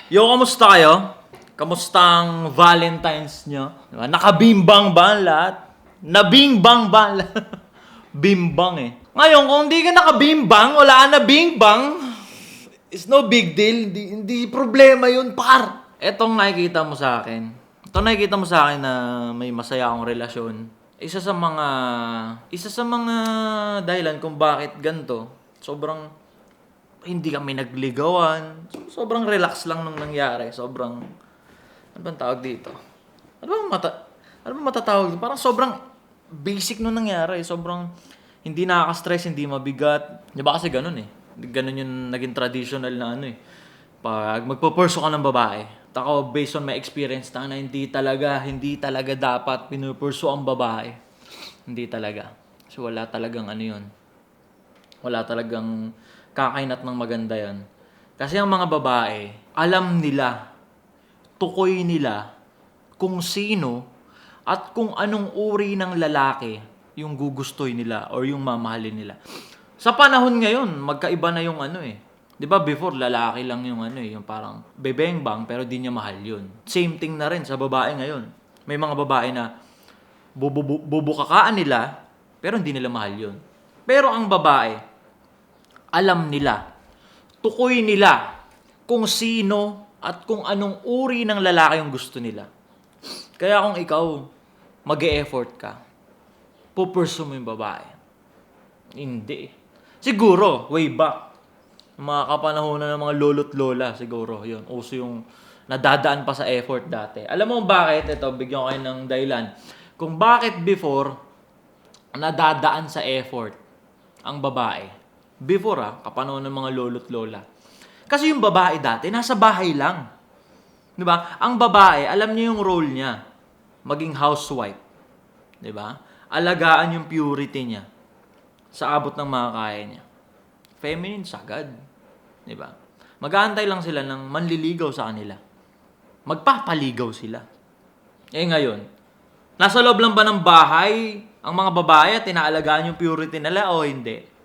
Yo, kamusta kayo? Kamusta ang Valentine's nyo? Diba? Nakabimbang ba ang lahat? Nabimbang ba ang lahat? Bimbang eh. Ngayon, kung hindi ka nakabimbang, wala ka na bimbang, it's no big deal. Hindi problema yun, par. Etong nakikita mo sa akin. Itong nakikita mo sa akin na may masaya akong relasyon. Isa sa mga dahilan kung bakit ganito, sobrang hindi kami nagligawan. Sobrang relax lang nung nangyari. Sobrang, ano bang tawag dito? Ano bang matatawag dito? Parang sobrang basic nung nangyari. Sobrang hindi nakaka-stress, hindi mabigat. Di ba kasi ganun eh. Ganun yung naging traditional na ano eh. Pag magpo-pursue ka ng babae. Ako, based on my experience, na hindi talaga dapat pinupursue ang babae. Hindi talaga. So wala talagang ano yun. Wala talagang kakainat ng maganda yon. Kasi ang mga babae, alam nila, tukoy nila, kung sino at kung anong uri ng lalaki yung gugustoy nila or yung mamahalin nila. Sa panahon ngayon, magkaiba na yung ano eh. 'Di ba before lalaki lang yung ano eh, yung parang bebeng-bang pero di niya mahal yun. Same thing na rin sa babae ngayon. May mga babae na bubukakaan nila pero hindi nila mahal yun. Pero ang babae, alam nila, tukoy nila kung sino at kung anong uri ng lalaki yung gusto nila. Kaya kung ikaw, mag-e-effort ka, pupursue mo yung babae. Hindi. Siguro, way back, mga kapanahonan ng mga lolo't lola, siguro, yun. Uso yung nadadaan pa sa effort dati. Alam mo bakit? Ito, bigyan ko kayo ng dahilan. Kung bakit before, nadadaan sa effort ang babae. Before kapanahon ng mga lolo't lola. Kasi yung babae dati, nasa bahay lang. Di ba? Ang babae, alam niya yung role niya. Maging housewife. Di ba? Alagaan yung purity niya. Sa abot ng makakaya niya. Feminine sagad. Di ba? Mag-aantay lang sila ng manliligaw sa kanila. Magpapaligaw sila. Eh ngayon, nasa loob lang ba ng bahay ang mga babae at inaalagaan yung purity nila o hindi?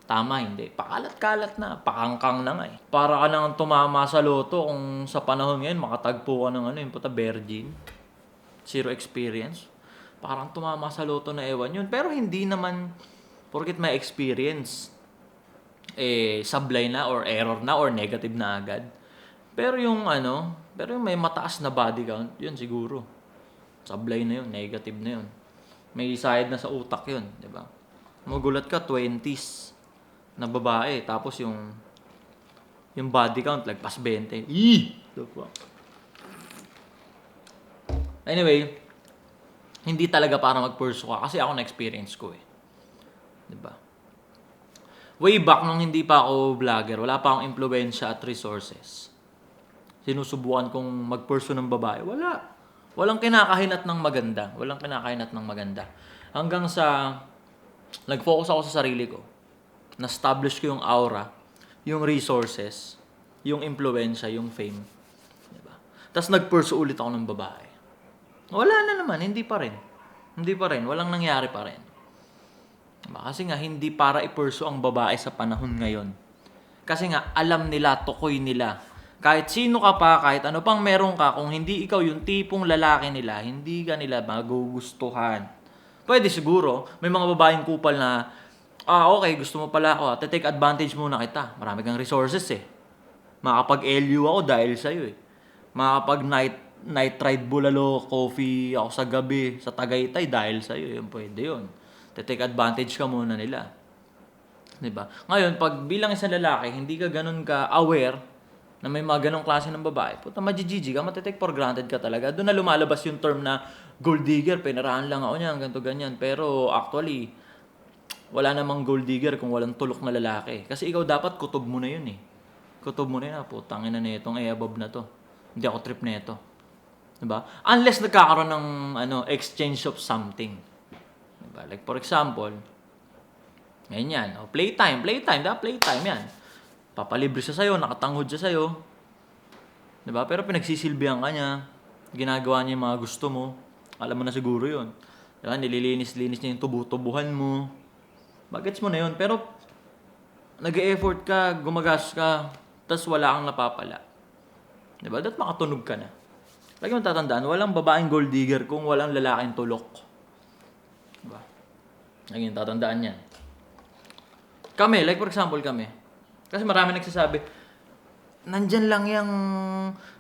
Tama, hindi. Pakalat-kalat na. Pakangkang na nga eh. Para ka nang tumama sa loto kung sa panahon ngayon makatagpo ka ng ano, yung puta virgin. Zero experience. Parang tumama sa loto na ewan yun. Pero hindi naman porket may experience sablay na or error na or negative na agad. Pero yung may mataas na body count, yun siguro. Sablay na yun, negative na yun. May side na sa utak yun, di ba? Magulat ka, 20s na babae, tapos yung body count, like, pas 20. Anyway, hindi talaga para mag-pursue ka, kasi ako na-experience ko eh. Diba? Way back nung hindi pa ako vlogger, wala pa akong impluwensya at resources. Sinusubukan kong mag-pursue ng babae. Walang kinakahinat ng maganda. Hanggang sa nag-focus ako sa sarili ko. Na-establish ko yung aura, yung resources, yung impluwensya, yung fame. Diba? Tapos nag-pursue ulit ako ng babae. Wala na naman, hindi pa rin. Walang nangyari pa rin. Diba? Kasi nga, hindi para i-pursue ang babae sa panahon ngayon. Kasi nga, alam nila, tukoy nila. Kahit sino ka pa, kahit ano pang meron ka, kung hindi ikaw yung tipong lalaki nila, hindi ka nila magugustuhan. Pwede siguro, may mga babaeng kupal na, okay, gusto mo pala ako, take advantage muna kita. Marami kang resources eh. Makapag-LU ako dahil sa'yo eh. Makapag-night ride bulalo, coffee ako sa gabi, sa Tagaytay dahil sa'yo. Yun, pwede yun. Take advantage ka muna nila. Diba? Ngayon, pag bilang isang lalaki, hindi ka ganun ka-aware na may mga ganong klase ng babae, puta, majijiji ka, matitake for granted ka talaga. Doon na lumalabas yung term na gold digger, pinarahan lang ako niyan, ganito, ganyan. Pero actually, wala namang gold digger kung walang tulok na lalaki. Kasi ikaw dapat kutob mo na yun eh. Kutob mo na yun, putangin na nitong above na to. Hindi ako trip na ito. Diba? Unless nagkakaroon ng exchange of something. Diba? Like for example, ganyan. Playtime yan. Papalibre siya sa'yo, nakatanghod siya sa'yo. Diba? Pero pinagsisilbihan ka niya. Ginagawa niya yung mga gusto mo. Alam mo na siguro yun. Diba? Nililinis-linis niya yung tubo-tubuhan mo. Bagets mo na yun. Pero, nag-e-effort ka, gumagas ka, tas wala kang napapala. Diba? Dapat makatunog ka na. Lagi mo tatandaan, walang babaeng gold digger kung walang lalaking tulok. Diba? Lagi mo tatandaan yan. Kami, like for example kami. Kasi marami nagsasabi, nandyan lang yung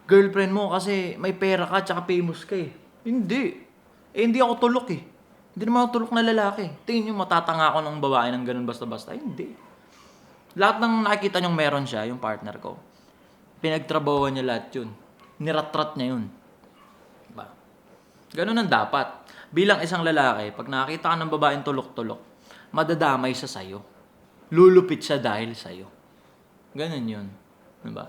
girlfriend mo kasi may pera ka tsaka famous ka eh. Hindi. Hindi ako tulok eh. Hindi naman ako tulok na lalaki. Tingin nyo matatanga ako ng babae ng ganun basta-basta. Hindi. Lahat ng nakikita nyong meron siya, yung partner ko, pinagtrabahuan niya lahat yun. Niratrat niya yun. Diba? Ganun ang dapat. Bilang isang lalaki, pag nakakita ka ng babaeng tulok-tulok, madadamay siya sa'yo. Lulupit siya dahil sa'yo. Ganun yun. Diba?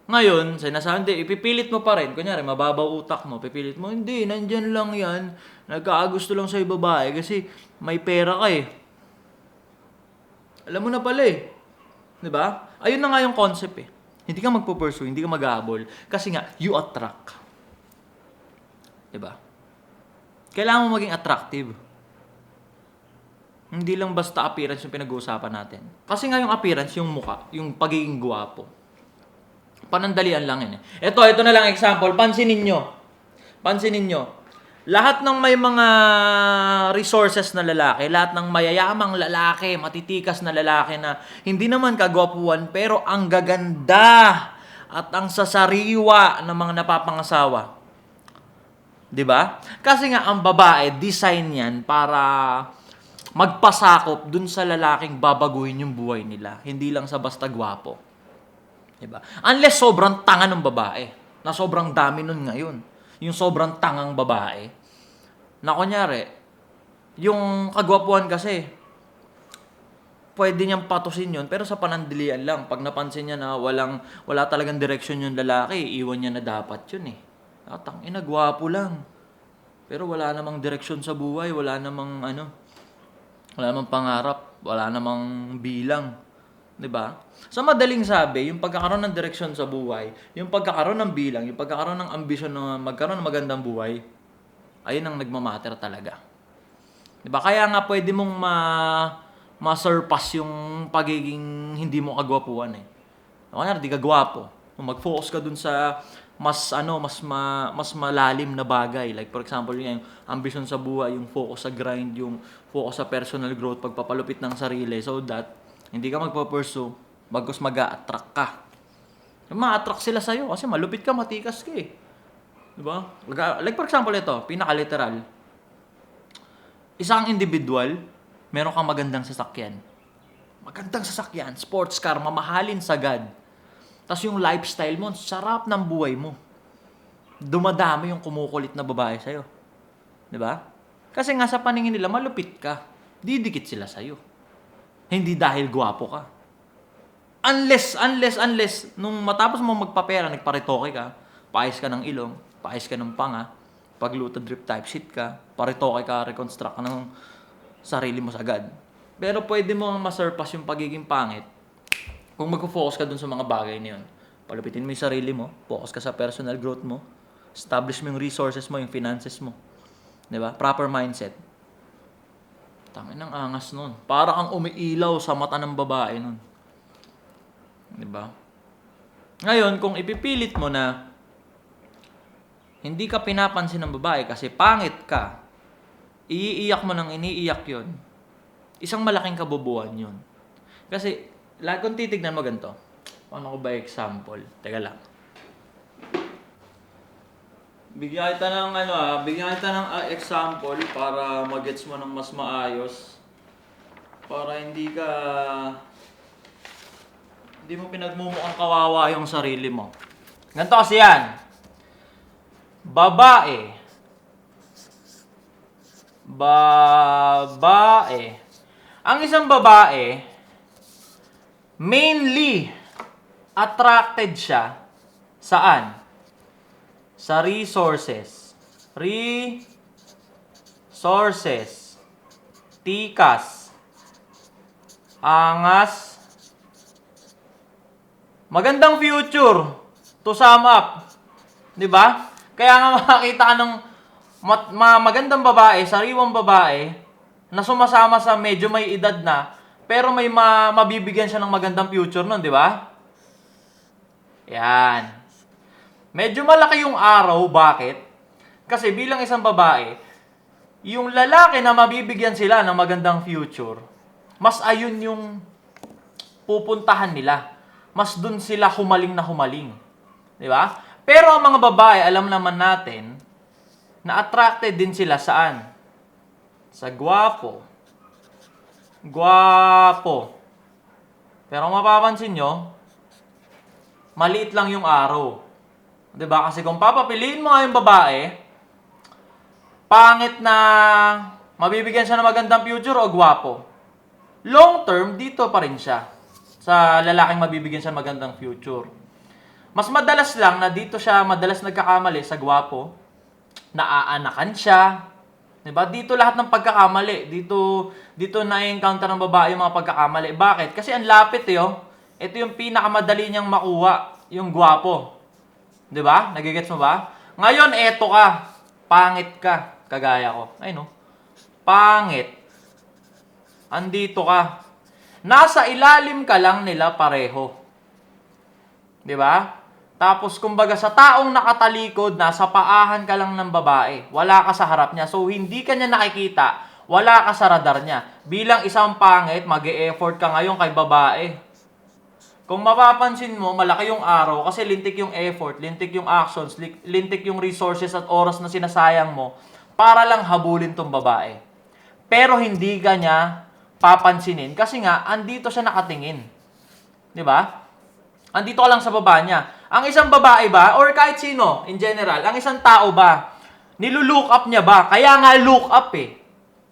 Ngayon, sinasabi, ipipilit mo pa rin. Kunyari, mababaw utak mo. Pipilit mo, hindi, nandyan lang yan. Nagkakagusto lang sa'yo babae kasi may pera ka eh. Alam mo na pala eh. Diba? Ayun na nga yung concept eh. Hindi ka magpo-pursue, hindi ka mag-ahabol. Kasi nga, you attract. Diba? Kailangan mo maging attractive. Hindi lang basta appearance yung pinag-uusapan natin. Kasi nga yung appearance, yung mukha, yung pagiging gwapo. Panandalian lang yun eh. Ito na lang example. Pansinin nyo. Lahat ng may mga resources na lalaki, lahat ng mayayamang lalaki, matitikas na lalaki na hindi naman kagwapuan, pero ang gaganda at ang sasariwa ng mga napapangasawa. 'Di ba? Kasi nga ang babae, design yan para magpasakop dun sa lalaking babaguhin yung buhay nila. Hindi lang sa basta gwapo. 'Di ba? Unless sobrang tanga ng babae, na sobrang dami nun ngayon. Yung sobrang tangang babae, na kunyari, yung kagwapuan kasi, pwede niyang patusin yun, pero sa panandalian lang. Pag napansin niya na wala talagang direksyon yung lalaki, iwan niya na dapat yun eh. Tangina, gwapo lang. Pero wala namang direksyon sa buhay, wala namang pangarap, wala namang bilang. 'Di ba? Sa madaling sabi, yung pagkakaroon ng direksyon sa buhay, yung pagkakaroon ng bilang, yung pagkakaroon ng ambisyon na magkaroon ng magandang buhay, ayun ang nagmamatter talaga. 'Di ba? Kaya nga pwede mong ma-surpass yung pagiging hindi mo kagwapuan eh. Kaya di ka gwapo. Mag-focus ka dun sa mas malalim na bagay. Like for example, yung ambisyon sa buhay, yung focus sa grind, yung focus sa personal growth, pagpapalupit ng sarili so that hindi ka magpo-pursue, bagkus mag-a-attract ka. Ma-attract sila sa'yo kasi malupit ka, matikas ka eh. Diba? Like for example ito, pinaka-literal. Isang individual, meron kang magandang sasakyan. Magandang sasakyan, sports car, mamahalin sagad. Tapos yung lifestyle mo, sarap ng buhay mo. Dumadami yung kumukulit na babae sa'yo. Diba? Kasi nga sa paningin nila, malupit ka. Didikit sila sa'yo. Hindi dahil gwapo ka. Unless, nung matapos mo magpapera, nagparitoke ka, paayos ka ng ilong, paayos ka ng panga, pagluta drip type shit ka, paritoke ka, reconstruct ka ng sarili mo sagad. Pero pwede mo ma-surpass yung pagiging pangit kung mag-focus ka dun sa mga bagay na yun. Palupitin mo yung sarili mo, focus ka sa personal growth mo, establish mo yung resources mo, yung finances mo. Diba? Proper mindset. Tangin ng angas nun. Para kang umiilaw sa mata ng babae nun. Diba? Ngayon, kung ipipilit mo na hindi ka pinapansin ng babae kasi pangit ka, iiiyak mo nang iniiyak yon, isang malaking kabubuan yun. Kasi, kung titignan mo ganito, paano ko ba example? Teka lang. Bigyan kita ng example para magets mo ng mas maayos. Para hindi mo pinagmumukhang kawawa yung sarili mo. Ganito kasi yan. Babae. Ang isang babae, mainly attracted siya saan? Sa resources. Tikas. Angas. Magandang future. To sum up. 'Di ba? Kaya nga makakita ka ng magandang babae, sariwang babae, na sumasama sa medyo may edad na, pero may mabibigyan siya ng magandang future nun, 'di ba? Yan. Medyo malaki yung araw. Bakit? Kasi bilang isang babae, yung lalaki na mabibigyan sila ng magandang future, mas ayun yung pupuntahan nila. Mas dun sila humaling na humaling. Di ba? Pero ang mga babae, alam naman natin, na attracted din sila saan? Sa gwapo. Gwapo. Pero kung mapapansin nyo, maliit lang yung araw. Diba? Kasi kung papapiliin mo nga yung babae, pangit na mabibigyan siya ng magandang future o gwapo. Long term, dito pa rin siya. Sa lalaking mabibigyan siya ng magandang future. Mas madalas lang na dito siya madalas nagkakamali sa gwapo. Naaanakan siya. Diba? Dito lahat ng pagkakamali. Dito na-encounter ng babae yung mga pagkakamali. Bakit? Kasi ang lapit Ito yung pinakamadali niyang makuha. Yung gwapo. Diba? Nagigets mo ba? Ngayon, eto ka. Pangit ka. Kagaya ko. Ay no. Pangit. Andito ka. Nasa ilalim ka lang nila pareho. Diba? Tapos, kumbaga, sa taong nakatalikod, nasa paahan ka lang ng babae. Wala ka sa harap niya. So, hindi ka niya nakikita. Wala ka sa radar niya. Bilang isang pangit, mag-e-effort ka ngayon kay babae. Kung mapapansin mo, malaki yung araw kasi lintik yung effort, lintik yung actions, lintik yung resources at oras na sinasayang mo para lang habulin tong babae. Pero hindi ka niya papansinin kasi nga, andito siya nakatingin. Di ba? Andito ka lang sa baba niya. Ang isang babae ba, or kahit sino, in general, ang isang tao ba, nilulook up niya ba? Kaya nga look up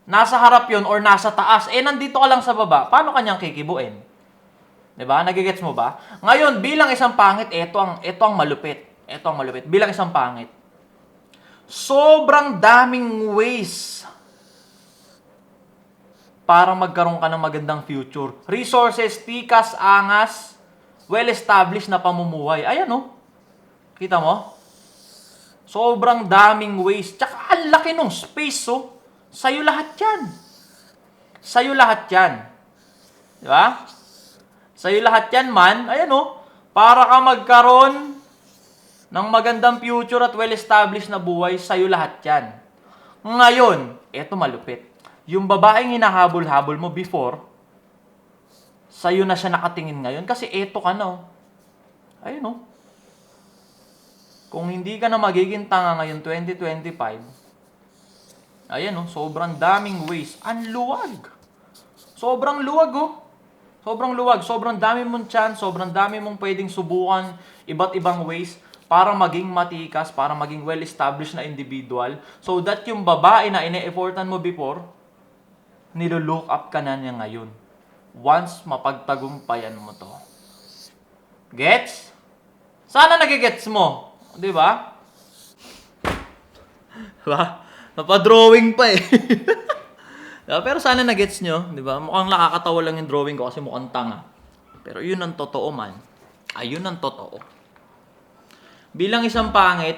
Nasa harap yon or nasa taas. Nandito ka lang sa baba. Paano kanyang kikibuin? Diba? Nagigets mo ba? Ngayon, bilang isang pangit, ito ang malupit. Ito ang malupit. Bilang isang pangit. Sobrang daming ways para magkaroon ka ng magandang future. Resources, tikas, angas, well-established na pamumuhay. Ayan Kita mo? Sobrang daming ways. Tsaka ang laki nung space Sa'yo lahat yan. Sa'yo lahat yan. Diba? Sa'yo lahat yan man, ayan para ka magkaroon ng magandang future at well-established na buhay, sa'yo lahat yan. Ngayon, eto malupit. Yung babaeng hinahabol-habol mo before, sa'yo na siya nakatingin ngayon kasi eto ka na. Ayun Kung hindi ka na magiging tanga ngayon 2025, ayan sobrang daming ways. Ang luwag. Sobrang luwag Sobrang luwag, sobrang dami mong chance, sobrang dami mong pwedeng subukan, iba't ibang ways para maging matikas, para maging well-established na individual. So that yung babae na ine-effortan mo before, nilo-look up ka na niya ngayon. Once mapagtagumpayan mo to. Gets? Sana nagigets mo. Di ba? Diba? Napadrawing pa Pero sana na-gets nyo, di ba? Mukhang nakakatawa lang yung drawing ko kasi mukhang tanga. Pero yun ang totoo man. Ayun ang totoo. Bilang isang pangit,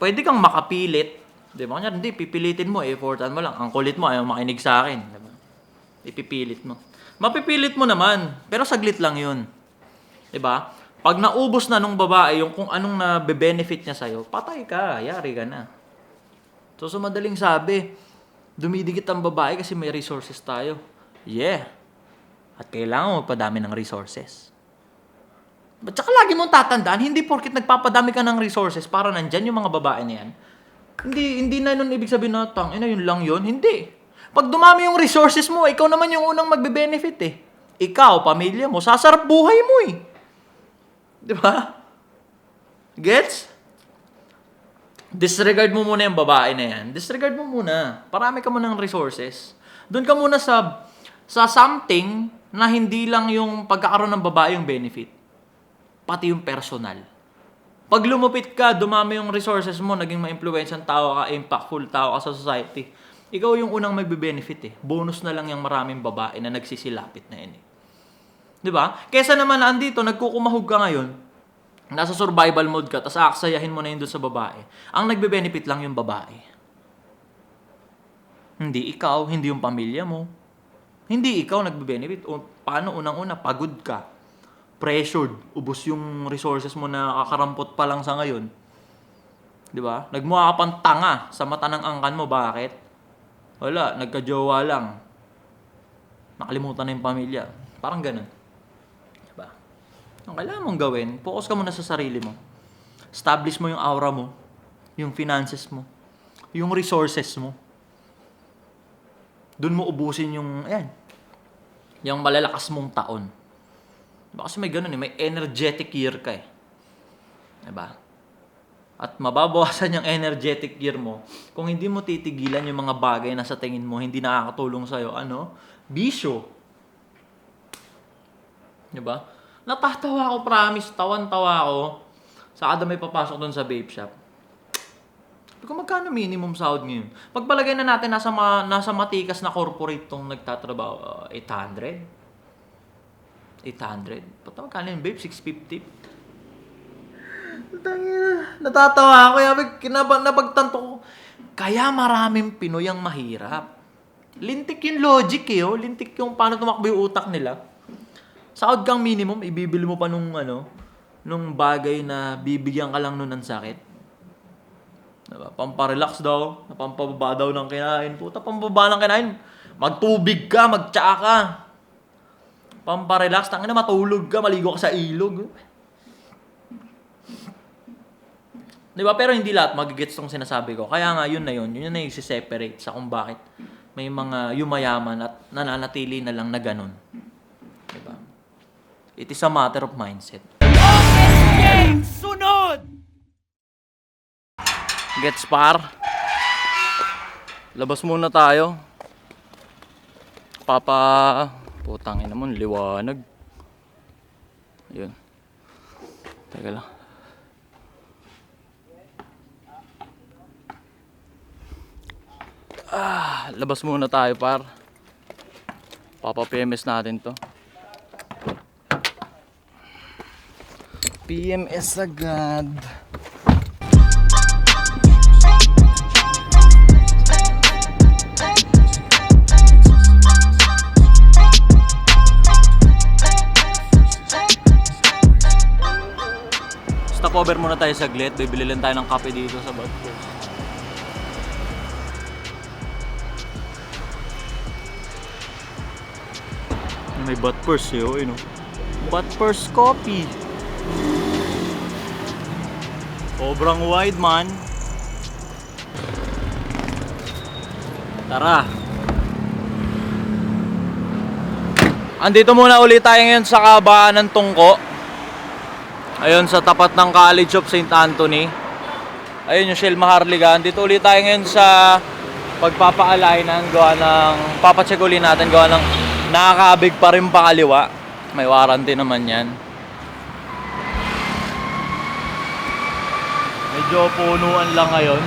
pwede kang makapilit. Di ba? Kanya, hindi, pipilitin mo, effortan mo lang. Ang kulit mo, ayaw makinig sa akin. Di ba? Ipipilit mo. Mapipilit mo naman, pero saglit lang yun. Di ba? Pag naubos na nung babae yung kung anong nabe-benefit niya sa'yo, patay ka, yari ka na. So, madaling sabi, dumidikit ang babae kasi may resources tayo. Yeah. At kailangan mo padami ng resources. But saka lagi mong tatandaan, hindi porkit nagpapadami ka ng resources para nandyan yung mga babae na yan. Hindi na nun ibig sabihin na, yun lang yun. Hindi. Pag dumami yung resources mo, ikaw naman yung unang magbe-benefit Ikaw, pamilya mo, sasarap buhay mo Di ba? Gets? Disregard mo muna yung babae na yan. Disregard mo muna. Parami ka muna ng resources. Doon ka muna sa something na hindi lang yung pagkakaroon ng babae yung benefit. Pati yung personal. Pag lumupit ka, dumami yung resources mo, naging ma-influensyang tao ka, impactful tao ka sa society, ikaw yung unang magbe-benefit Bonus na lang yung maraming babae na nagsisilapit na yan Diba? Kesa naman andito, nagkukumahog ka ngayon, nasa survival mode ka, tapos aaksayahin mo na yun doon sa babae. Ang nagbe-benefit lang yung babae. Hindi ikaw, hindi yung pamilya mo. Hindi ikaw nagbe-benefit. O, paano unang-una? Pagod ka. Pressured. Ubus yung resources mo na kakarampot pa lang sa ngayon. Di ba? Nagmukha ka pang tanga sa mata ng angkan mo. Bakit? Wala, nagka-jowa lang. Nakalimutan na yung pamilya. Parang ganun. Di ba? Ang kailangan mong gawin, focus ka muna sa sarili mo. Establish mo yung aura mo, yung finances mo, yung resources mo. Doon mo ubusin yung, yung malalakas mong taon. Diba? Kasi may ganun may energetic year ka Diba? At mababawasan yung energetic year mo kung hindi mo titigilan yung mga bagay na sa tingin mo hindi nakakatulong sa'yo. Bisyo. Diba? Natatawa ako, promise. Tawan-tawa ako. Sa kada may papasok doon sa vape shop. Kung magkano minimum sahod ngayon? Pagpalagay na natin nasa matikas na corporate tong nagtatrabaho, 800? 800? Pata magkano yung vape? 650? Natatawa ako. Napagtanto ko. Kaya maraming Pinoy ang mahirap. Lintik yung logic Lintik yung paano tumakbo yung utak nila. Sahod kang minimum, ibibili mo pa nung bagay na bibigyan ka lang nun ng sakit. Diba? Pamparelax daw, pampababa daw ng kinain. Puta, pampababa ng kinain. Magtubig ka, magtsaa ka. Pamparelax, tangina matulog ka, maligo ka sa ilog. Diba? Pero hindi lahat magigets tong sinasabi ko. Kaya nga, yun na yung separate sa kung bakit may mga yumayaman at nananatili na lang na ganun. Diba? It is a matter of mindset. Game! Sunod! Gets par. Labas muna tayo. Putang ina mo, liwanag. Ayun. Teka lang. Labas muna tayo par. Papa-PMS natin to. PMS agad. Stopover muna tayo saglit. Bibili lang tayo ng kape dito sa Badpurs. May Badpurs Badpurs Coffee. Sobrang wide man. Tara. Andito muna ulit tayo ngayon sa kabaan ng Tungko. Ayun sa tapat ng College of St. Anthony. Ayun yung Shell Maharlika. Andito ulit tayo ngayon sa pagpapaalay ng gawa ng papacheck ulit natin gawa ng nakakabig pa rin pa kaliwa. May warranty naman yan. Medyo punuan lang ngayon.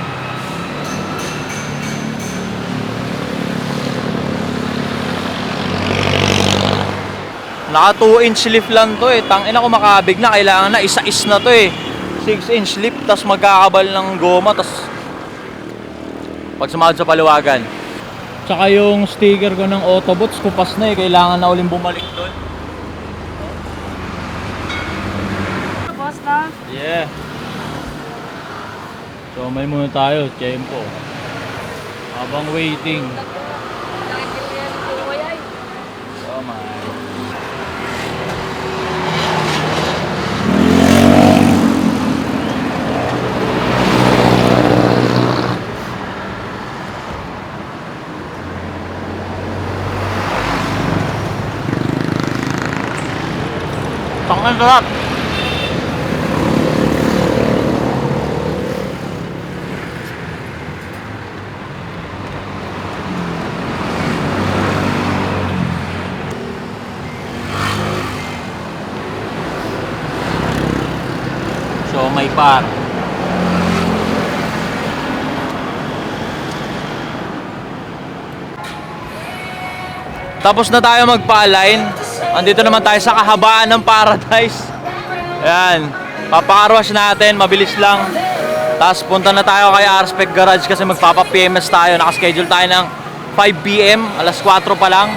Naka 2-inch lift lang to Tangina ko makabig na. Kailangan na isa-is na to 6-inch lift. Tas magkakabal ng goma. Tas pag sumahod sa paliwagan. Tsaka yung sticker ko ng Autobots kupas na Kailangan na uling bumalik doon. Boss na? Yeah. So may muna tayo, tempo. Habang waiting. Oh my. Tangan sarap. So may par. Tapos na tayo magpa-align. Andito naman tayo sa kahabaan ng Paradise. Ayan. Papakarwash natin. Mabilis lang. Tapos punta na tayo kay Arspec Garage kasi magpapa-PMS tayo. Nakaschedule tayo ng 5 PM. Alas 4 pa lang.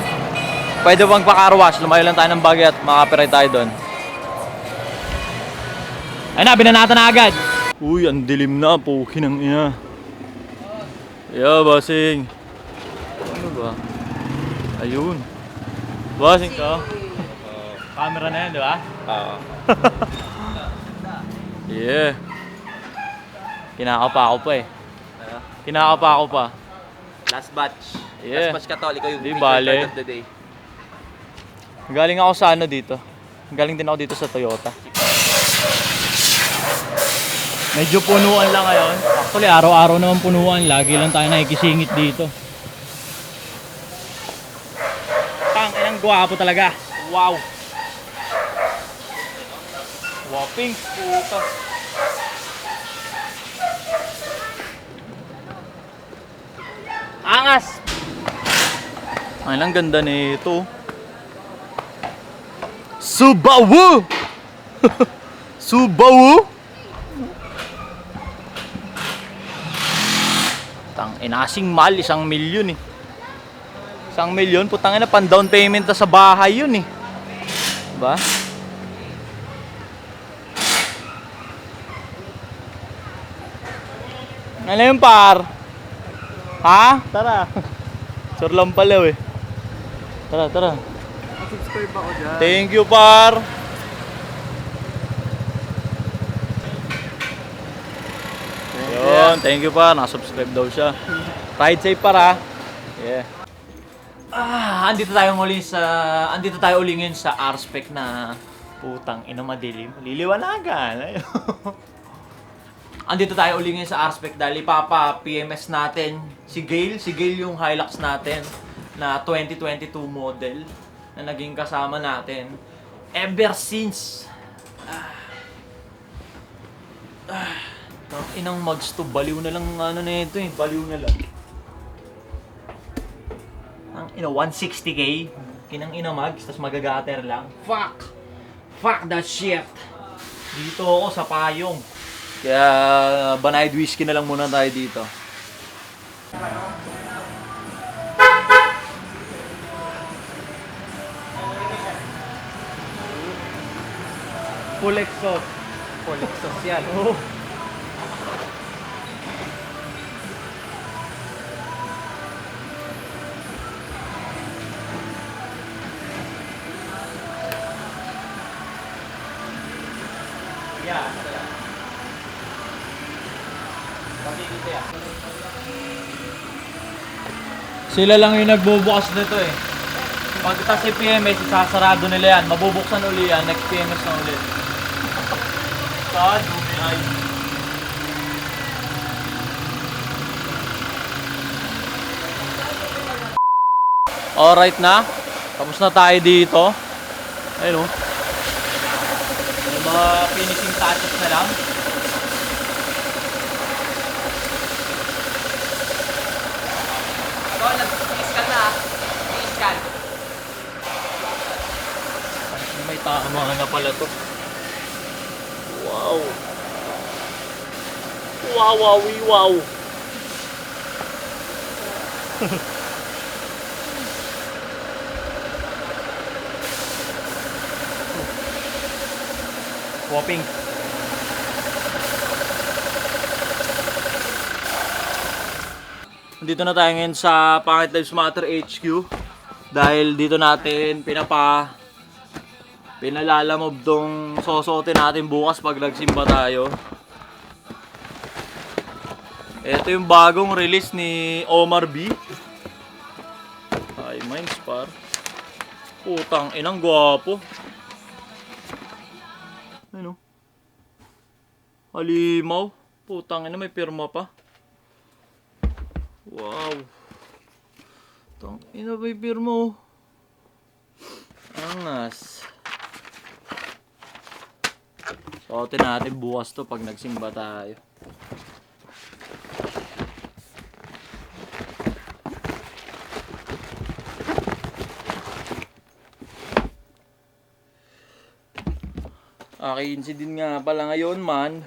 Pwede bang pakarwash. Lumayo lang tayo ng bagay at makapirate tayo doon. Ayun na, binanata na agad. Uy, ang dilim na, puki ng ina. Yeah, bossing. Ano ba? Ayun. Bossing ka? Camera na yan, di ba? Oo. Yeah. Kinakapa ako pa eh. Kinakapa ako pa. Last batch. Yeah. Last batch Katoliko yung Di featured bale. card of the day. Galing ako sa ano dito. Galing din ako dito sa Toyota. Medyo punuan lang ngayon. Actually, araw-araw naman punuan. Lagi lang tayo nakikisingit dito. Tang, inang gwapo talaga. Wow. Whopping puta. Angas! Ay lang ganda nito. Subaru! Subaru! Tang inasing mal, 1,000,000 eh. 1,000,000, putang ina, pan down payment na sa bahay yun eh. Diba? Ano yun, par? Ha? Tara. Sure lang pala eh. Tara, tara. Subscribe ako dyan. Thank you, par. Yun, thank you, par. Nakasubscribe daw siya. Ride safe, par, ha? Yeah. Andito tayo uli ngayon sa R-Spec na putang ina madilim. Liliwanagan. Andito tayo uli ngayon sa R-Spec dahil ipapa-PMS natin si Gale yung Hilux natin na 2022 model na naging kasama natin ever since inang mags to, baliw na lang ano na ito eh, baliw na lang. Ang ina 160k, kinang ina mags, tas magagater lang. Fuck that shit. Dito ako sa payong. Kaya banayad whiskey na lang muna tayo dito. Full exhaust. Full exhaust yan. Oh. Yeah. Sila lang yung nagbubukas Nito eh. Pagkita si PMS, isasarado nila yan. Mabubuksan uli yan. Next PMS na ulit. God, ay. Alright na. Tapos na tayo dito. Ayun oh. Yung mga finishing touches na lang. Ikaw, nag-fiscal na. Fiscal. May tama na pala to. Wow. Wow, wow, wow. Whopping. Dito na tayo ngayon sa Pangit Lives Matter HQ. Dahil dito natin pinalalamob tong sosotin natin bukas pag nagsimba tayo. Ito yung bagong release ni Omar B. Ay, mines par. Putang inang gwapo. Ano? Halimaw. Putang ina, may pirma pa. Wow. Tang ina, may pirma. Angas. Suotin natin bukas to pag nagsimba tayo. Akin din nga pala ngayon man.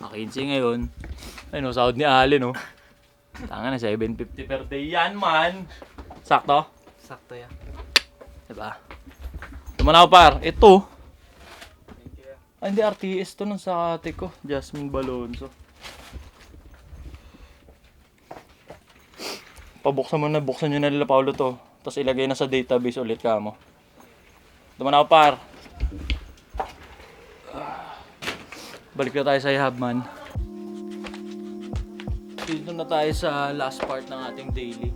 Akin ngayon. Ay no, sahod ni Ali no. Tanga na 750 per day yan man. Sakto? Sakto yan. Diba? Tumanaw par, ito. Ay, hindi, RTS to nung sa ate ko. Jasmine Balonzo. Buksan nyo na nila Paulo to. Tapos ilagay na sa database ulit ka mo. Tumanaw par. Balik na tayo sa Ihabman. Dito na tayo sa last part ng ating daily.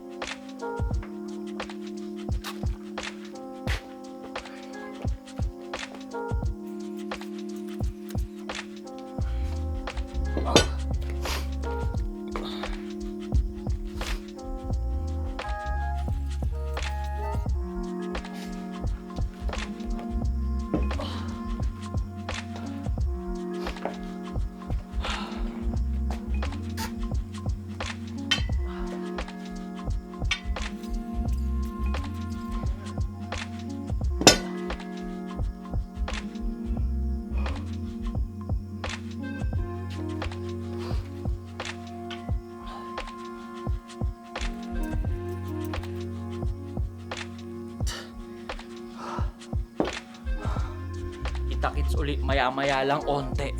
Kita-kits uli maya-maya lang onte.